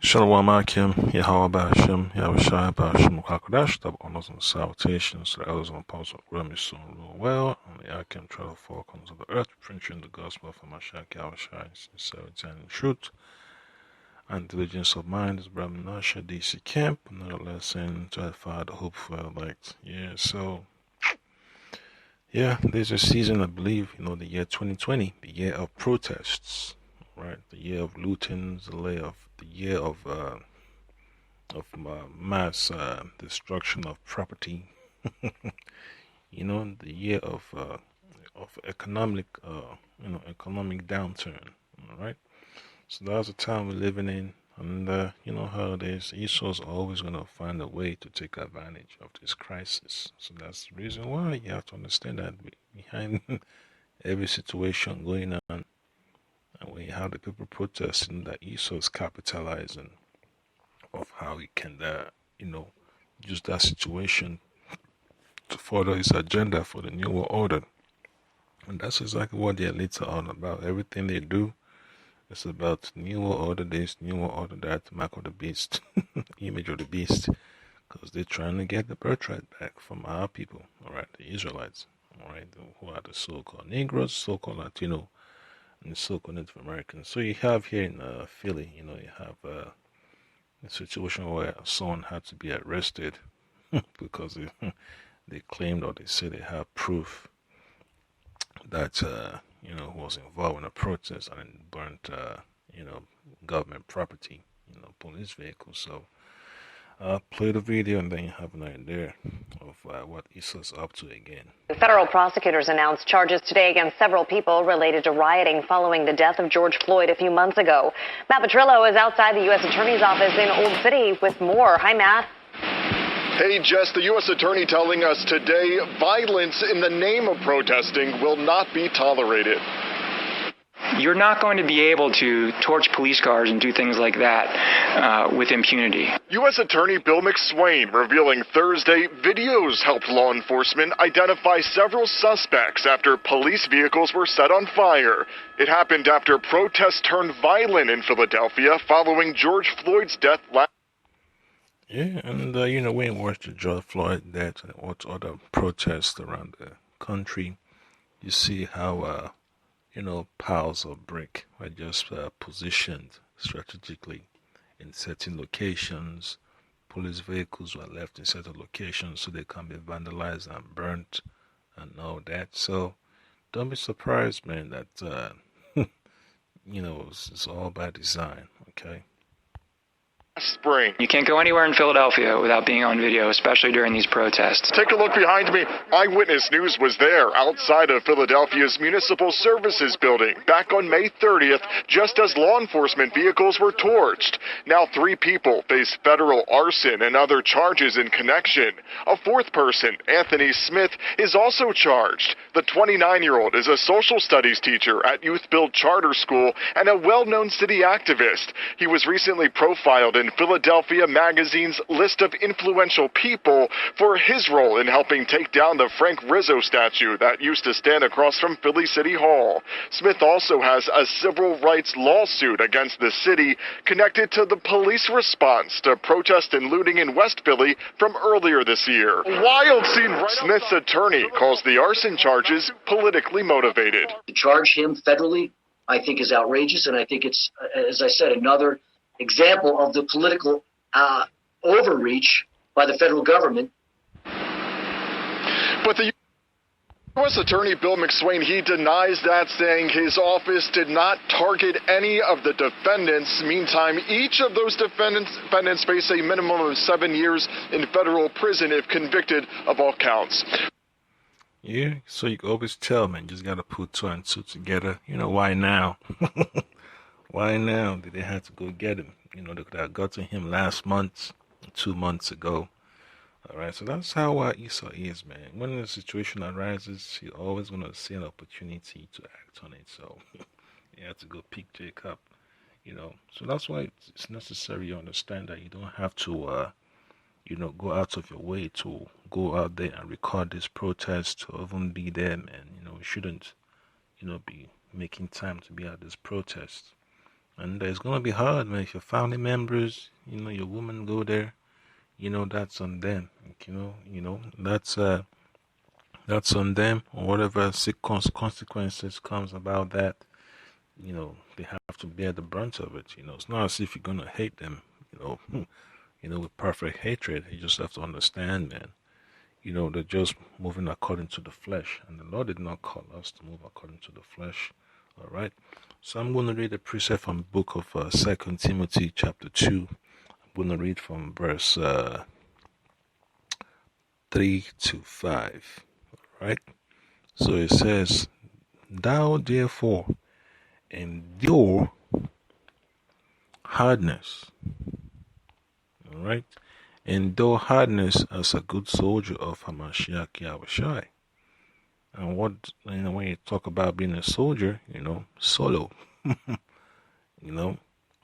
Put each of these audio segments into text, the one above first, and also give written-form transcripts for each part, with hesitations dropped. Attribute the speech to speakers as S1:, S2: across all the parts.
S1: Shalom Akim, Yahweh Bashim, Yahushua Bashim Kakadash, double honors and salutations to the elders and apostles of Remy soon rule well, and the Akim try to four corners of the earth, preaching the gospel of Mashiach Yahushua in sincerity and truth, and diligence of mind is Brahman Nasha DC Camp, another lesson to edify the hopeful elect. There's a season, I believe, the year 2020, the year of protests, right? The year of lootings, the year of mass destruction of property. The year of economic downturn. All right. So that's the time we're living in, and you know how it is. Esau's always gonna find a way to take advantage of this crisis. So that's the reason why you have to understand that behind every situation going on, and when you have the people protesting, that Esau is capitalizing of how he can, use that situation to further his agenda for the New World Order. And that's exactly what the elites are all about. Everything they do is about New World Order this, New World Order that, mark of the beast, image of the beast, because they're trying to get the birthright back from our people, all right, the Israelites, all right, who are the so-called Negroes, so-called Latino, and the so-called Native Americans. So you have here in Philly, you have a situation where someone had to be arrested because they claimed, or they say they have proof that was involved in a protest and burnt government property, police vehicles. So play the video and then you have an idea of what Esau's up to again.
S2: Federal prosecutors announced charges today against several people related to rioting following the death of George Floyd a few months ago. Matt Petrillo is outside the U.S. Attorney's office in Old City with more. Hi, Matt.
S3: Hey, Jess, the U.S. Attorney telling us today violence in the name of protesting will not be tolerated.
S4: You're not going to be able to torch police cars and do things like that with impunity.
S3: U.S. Attorney Bill McSwain revealing Thursday videos helped law enforcement identify several suspects after police vehicles were set on fire. It happened after protests turned violent in Philadelphia following George Floyd's death last.
S1: Yeah, and we ain't watched the George Floyd death and what other protests around the country. You see how piles of brick are just positioned strategically in certain locations. Police vehicles were left in certain locations so they can be vandalized and burnt and all that. So don't be surprised, man, that it's all by design. Okay.
S3: Spring.
S4: You can't go anywhere in Philadelphia without being on video, especially during these protests.
S3: Take a look behind me. Eyewitness News was there outside of Philadelphia's Municipal Services Building back on May 30th, just as law enforcement vehicles were torched. Now 3 people face federal arson and other charges in connection. A 4th person, Anthony Smith, is also charged. The 29-year-old is a social studies teacher at Youth Build Charter School and a well-known city activist. He was recently profiled in Philadelphia Magazine's list of influential people for his role in helping take down the Frank Rizzo statue that used to stand across from Philly City Hall. Smith also has a civil rights lawsuit against the city connected to the police response to protest and looting in West Philly from earlier this year. Wild scene. Smith's attorney calls the arson charges politically motivated.
S5: To charge him federally, I think, is outrageous, and I think it's, as I said, another example of the political overreach by the federal government.
S3: But the U.S. Attorney Bill McSwain, he denies that, saying his office did not target any of the defendants. Meantime, each of those defendants face a minimum of 7 years in federal prison if convicted of all counts.
S1: Yeah, so you can always tell, man, you just gotta put 2 and 2 together. Why now? Why now did they have to go get him? They could have gotten him last month, 2 months ago. All right, so that's how Esau is, man. When a situation arises, you're always going to see an opportunity to act on it. So you have to go pick Jacob, So that's why it's necessary you understand that you don't have to, go out of your way to go out there and record this protest or even be there, man. We shouldn't, be making time to be at this protest. And it's gonna be hard, man. If your family members, your woman go there, that's on them. That's on them, or whatever consequences comes about that. They have to bear the brunt of it. It's not as if you're gonna hate them. With perfect hatred. You just have to understand, man. They're just moving according to the flesh, and the Lord did not call us to move according to the flesh. All right. So I'm going to read a precept from the book of 2 Timothy chapter 2. I'm going to read from verse 3 to 5. All right. So it says, "Thou therefore endure hardness." All right. Endure hardness as a good soldier of Hamashiach Yahushai. And when you talk about being a soldier, solo,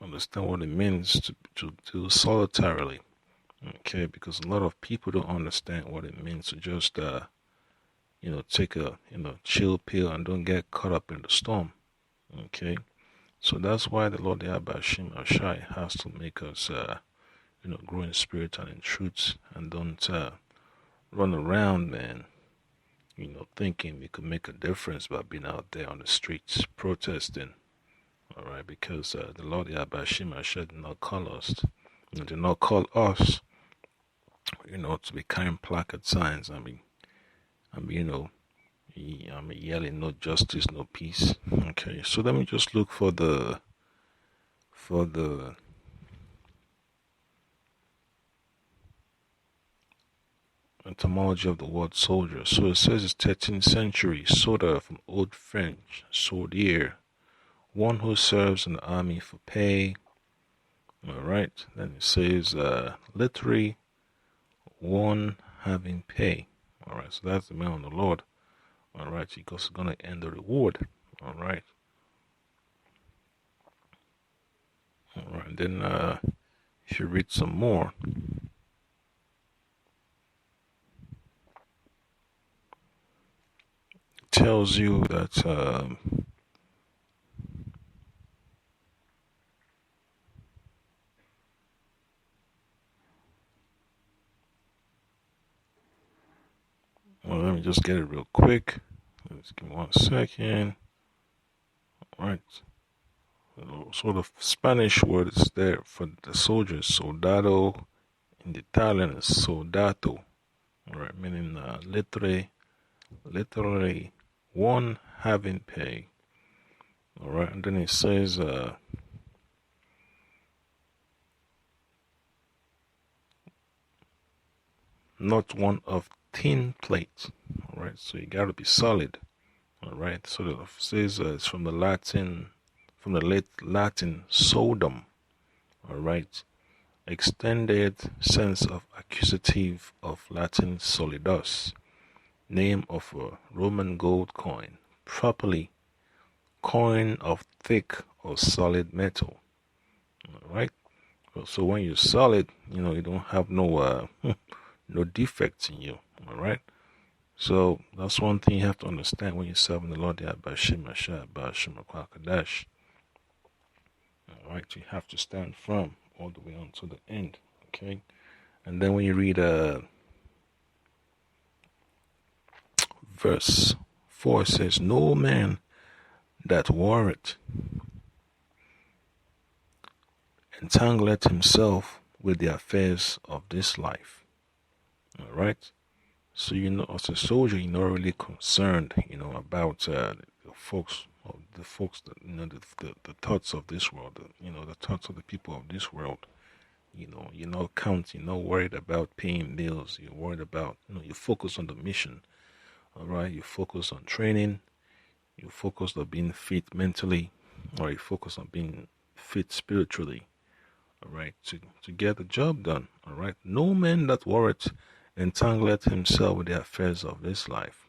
S1: understand what it means to do solitarily. Okay, because a lot of people don't understand what it means to just, take a, chill pill and don't get caught up in the storm. Okay, so that's why the Lord Yahweh Shai has to make us, grow in spirit and in truth, and don't run around, man, thinking we could make a difference by being out there on the streets protesting. All right, because the Lord Yahweh did not call us, did not call us, to be carrying placard signs. I'm yelling no justice, no peace. Okay, so let me just look for the etymology of the word soldier. So it says it's 13th century, soldier from Old French, soldier, one who serves in the army for pay. All right. Then it says literally one having pay. All right. So that's the man on the Lord. All right. Because it's going to end the reward. All right. All right. Then if you read some more, it tells you that well, let me just get it real quick. Let's give me 1 second. All right. So the Spanish word is there for the soldiers, soldado. In the Italian is soldato. All right, meaning literally one having pay. All right, and then it says not one of tin plate. All right, so you got to be solid. All right, so it says it's from the late Latin soldum. All right, extended sense of accusative of Latin solidus, name of a Roman gold coin, properly coin of thick or solid metal. All right, so when you're solid, you don't have no no defects in you. All right. So that's one thing you have to understand when you're serving the Lord Bashim Ashah, Bashim Kwakadash. Alright, you have to stand firm all the way on to the end. Okay? And then when you read verse 4, it says, "No man that warreth entangleth himself with the affairs of this life." Alright? So as a soldier, you're not really concerned, about the folks that the thoughts of this world, the thoughts of the people of this world. You're not worried about paying bills. You're worried about, you focus on the mission. All right, you focus on training. You focus on being fit mentally, or you focus on being fit spiritually. All right, to get the job done. All right, no man that warreth entangleth himself with the affairs of this life,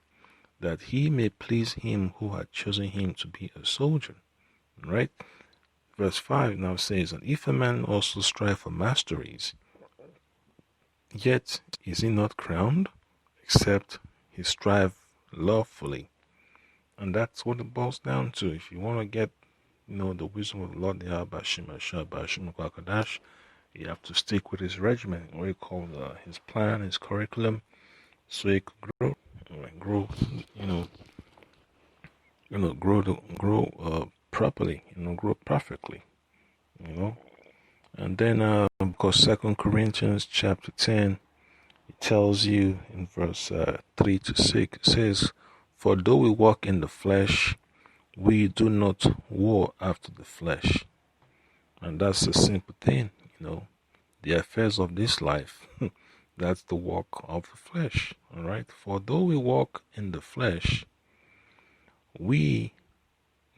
S1: that he may please him who had chosen him to be a soldier. Right? Verse 5 now says, "And if a man also strive for masteries, yet is he not crowned, except he strive lawfully." And that's what it boils down to. If you want to get the wisdom of the Lord, the Bashim Bashim Kwakadash. You have to stick with his regimen, what you call his plan, his curriculum, so he could grow, grow properly, grow perfectly, And then, because 2 Corinthians chapter 10, it tells you in verse 3 to 6, it says, "For though we walk in the flesh, we do not war after the flesh." And that's a simple thing, the affairs of this life. That's the walk of the flesh, all right? For though we walk in the flesh, we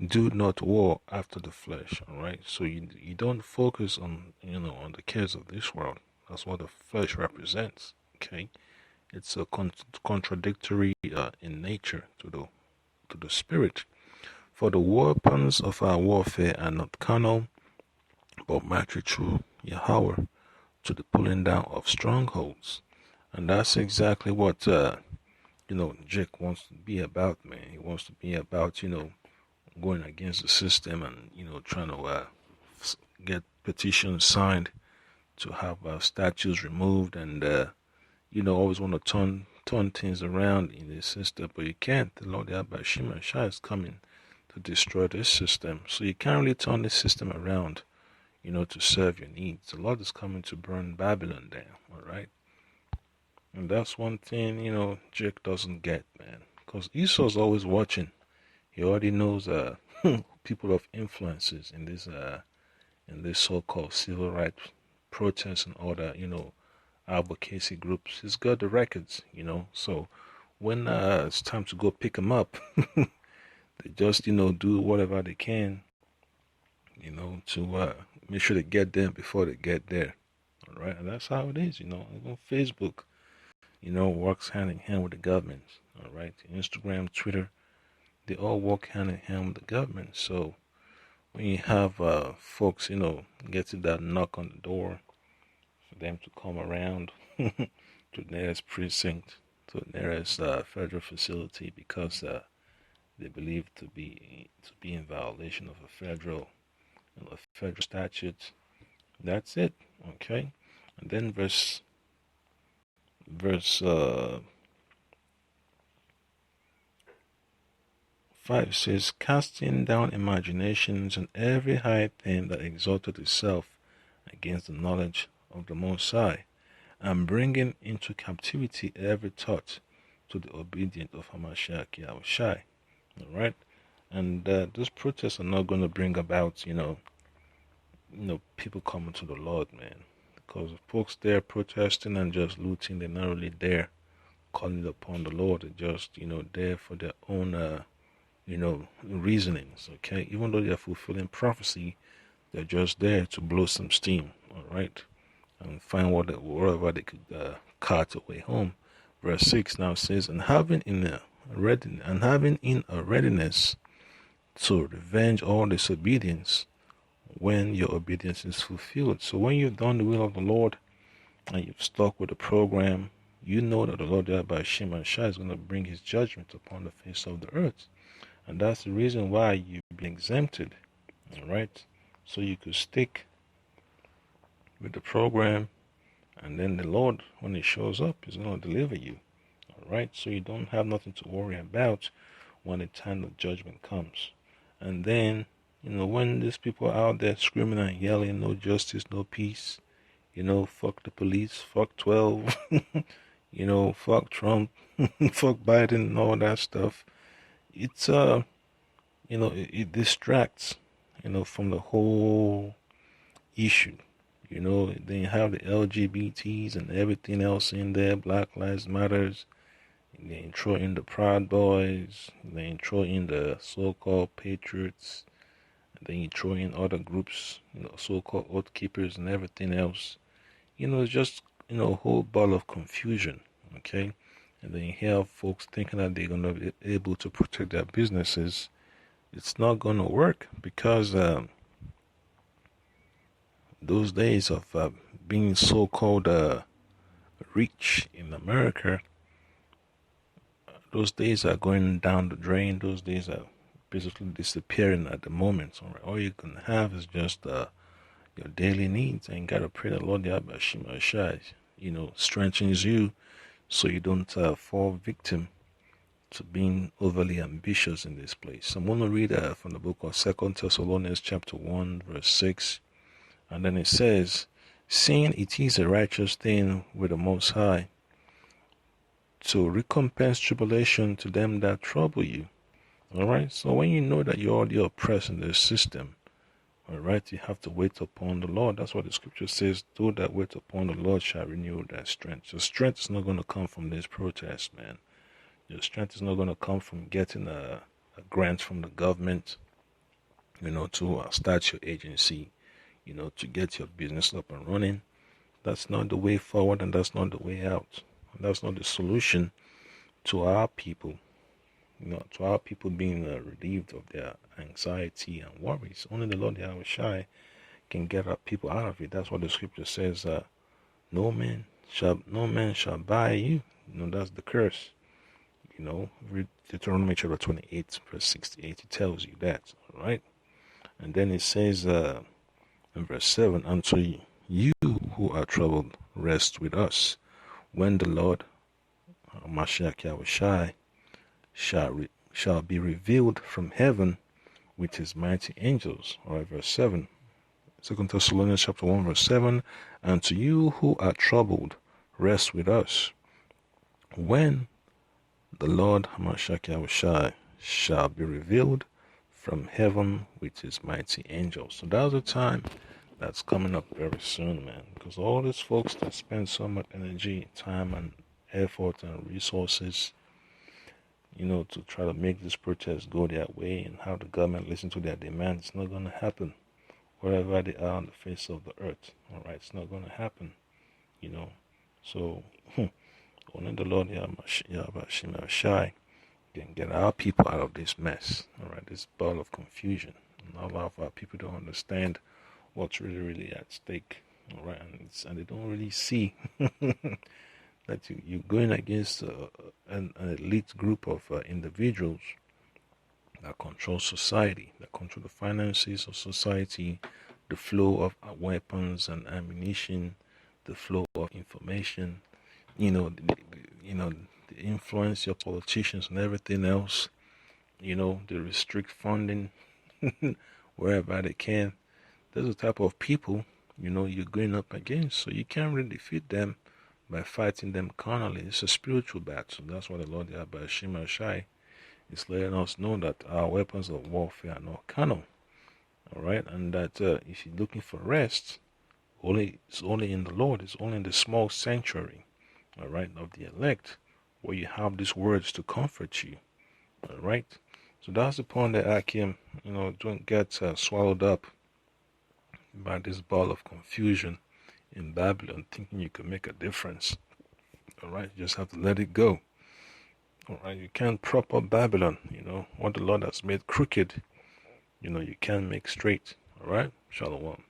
S1: do not war after the flesh, all right? So you don't focus on, on the cares of this world. That's what the flesh represents, okay? It's a contradictory in nature to the spirit. For the weapons of our warfare are not carnal, but mighty through Yahweh to the pulling down of strongholds. And that's exactly what Jake wants to be about, man. He wants to be about, going against the system and, trying to get petitions signed to have statues removed and, always want to turn things around in the system, but you can't. The Lord Yahweh Shema Shai is coming to destroy this system. So you can't really turn the system around, to serve your needs. The Lord is coming to burn Babylon down, all right? And that's one thing, Jake doesn't get, man. Because Esau's always watching. He already knows people of influences in this so-called civil rights protests and other, advocacy groups. He's got the records, So when it's time to go pick him up, they just, do whatever they can, to make sure they get there before they get there. All right, and that's how it is, Even Facebook, works hand in hand with the government. All right, Instagram, Twitter, they all work hand in hand with the government. So when you have folks, getting that knock on the door for them to come around to the nearest precinct, to the nearest federal facility, because they believe to be in violation of a federal statute. That's it, okay. And then verse 5 says, "Casting down imaginations and every high thing that exalted itself against the knowledge of the Most High, and bringing into captivity every thought to the obedience of Hamashiach Yahushai." All right, and those protests are not going to bring about, people coming to the Lord, man. Because the folks there protesting and just looting, they're not really there calling upon the Lord. They're just, there for their own, reasonings, okay? Even though they're fulfilling prophecy, they're just there to blow some steam, all right? And find whatever they could cart away home. Verse 6 now says, "And having in a readiness to revenge all disobedience when your obedience is fulfilled." So when you've done the will of the Lord and you've stuck with the program, you know that the Lord Yahweh Shem and Shai is going to bring his judgment upon the face of the earth. And that's the reason why you've been exempted, all right? So you could stick with the program, and then the Lord, when he shows up, is going to deliver you, all right? So you don't have nothing to worry about when the time of judgment comes. And then, when these people are out there screaming and yelling, no justice, no peace, fuck the police, fuck 12, fuck Trump, fuck Biden and all that stuff, it's, it distracts, from the whole issue. Then you have the LGBTs and everything else in there, Black Lives Matters. They throw in the Proud Boys, they throw in the so-called patriots, and then you throw in other groups, so-called oath keepers and everything else. It's just, a whole ball of confusion, okay? And then you have folks thinking that they're going to be able to protect their businesses. It's not going to work, because those days of being so-called rich in America, those days are going down the drain. Those days are basically disappearing at the moment. All right, all you can have is just your daily needs, and you gotta pray that Lord Yahweh Shai, strengthens you so you don't fall victim to being overly ambitious in this place. I'm going to read from the book of 2 Thessalonians chapter 1 verse 6, and then it says, seeing it is a righteous thing with the Most High to recompense tribulation to them that trouble you. All right, so when you know that you're already oppressed in this system, all right, you have to wait upon the Lord. That's what the scripture says, those that wait upon the Lord shall renew their strength. Your strength is not going to come from this protest, man. Your strength is not going to come from getting a grant from the government, to start your agency, to get your business up and running. That's not the way forward, and that's not the way out. And that's not the solution to our people, to our people being relieved of their anxiety and worries. Only the Lord Yahweh Shai can get our people out of it. That's what the scripture says. No man shall buy you. That's the curse. Read Deuteronomy chapter 28, verse 68. It tells you that. All right. And then it says in verse 7, unto you who are troubled, rest with us, when the Lord Mashiach Yahushai shall be revealed from heaven with his mighty angels. All right, verse 7. 2 Thessalonians chapter 1, verse 7. And to you who are troubled, rest with us, when the Lord Mashiach Yahushai shall be revealed from heaven with his mighty angels. So that's a time that's coming up very soon, man. Because all these folks that spend so much energy, time, and effort and resources, to try to make this protest go their way and have the government listen to their demands, it's not going to happen. Wherever they are on the face of the earth, all right, it's not going to happen, So, only the Lord Yahweh Shai can get our people out of this mess, all right, this ball of confusion. And a lot of our people don't understand what's really at stake, all right, and they don't really see that you're going against an elite group of individuals that control society, that control the finances of society, the flow of weapons and ammunition, the flow of information, they influence your politicians and everything else, they restrict funding wherever they can. There's a type of people, you're going up against, so you can't really defeat them by fighting them carnally. It's a spiritual battle. That's why the Lord Yahweh Shai is letting us know that our weapons of warfare are not carnal. All right, and that if you're looking for rest, it's only in the Lord. It's only in the small sanctuary, all right, of the elect, where you have these words to comfort you. All right, so that's the point that Akim, don't get swallowed up by this ball of confusion in Babylon, thinking you can make a difference. All right, you just have to let it go. All right, you can't prop up Babylon. What the Lord has made crooked, you can't make straight. All right, Shalom.